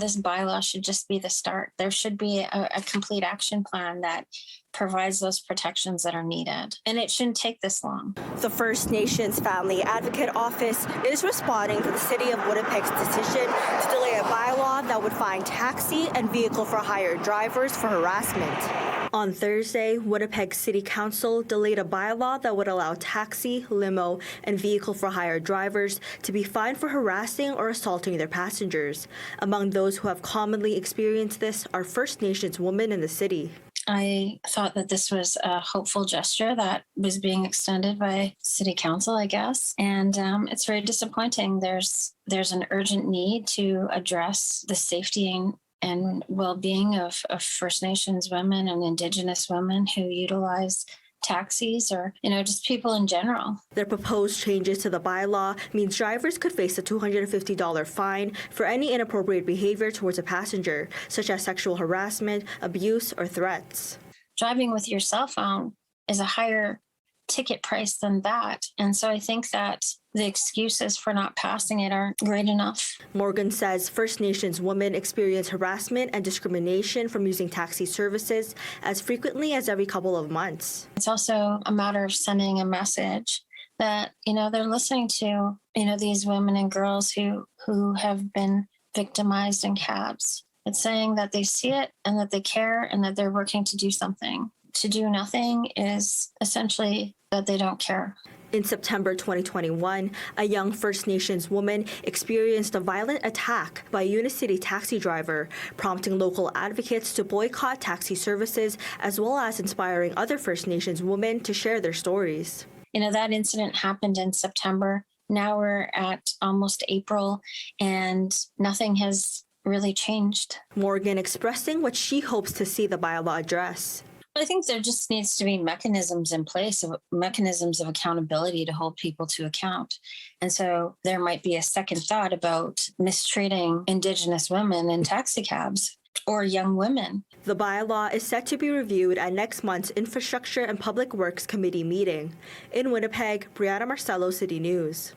This bylaw should just be the start. There should be a complete action plan that provides those protections that are needed. And it shouldn't take this long. The First Nations Family Advocate Office is responding to the City of Winnipeg's decision to delay a bylaw that would fine taxi and vehicle for hire drivers for harassment. On Thursday, Winnipeg City Council delayed a bylaw that would allow taxi, limo, and vehicle for hire drivers to be fined for harassing or assaulting their passengers. Among those who have commonly experienced this are First Nations women in the city. I thought that this was a hopeful gesture that was being extended by City Council, I guess. And it's very disappointing. There's an urgent need to address the safety and well-being of First Nations women and Indigenous women who utilize taxis or, just people in general. Their proposed changes to the bylaw means drivers could face a $250 fine for any inappropriate behavior towards a passenger, such as sexual harassment, abuse, or threats. Driving with your cell phone is a higher ticket price than that. And so I think that the excuses for not passing it aren't great enough. Morgan says First Nations women experience harassment and discrimination from using taxi services as frequently as every couple of months. It's also a matter of sending a message that, they're listening to, these women and girls who have been victimized in cabs. It's saying that they see it and that they care and that they're working to do something. To do nothing is essentially that they don't care. In September 2021, a young First Nations woman experienced a violent attack by a Unicity taxi driver, prompting local advocates to boycott taxi services, as well as inspiring other First Nations women to share their stories. That incident happened in September. Now we're at almost April, and nothing has really changed. Morgan expressing what she hopes to see the bylaw address. I think there just needs to be mechanisms in place, mechanisms of accountability to hold people to account. And so there might be a second thought about mistreating Indigenous women in taxi cabs or young women. The bylaw is set to be reviewed at next month's Infrastructure and Public Works Committee meeting. In Winnipeg, Breanna Marcelo, City News.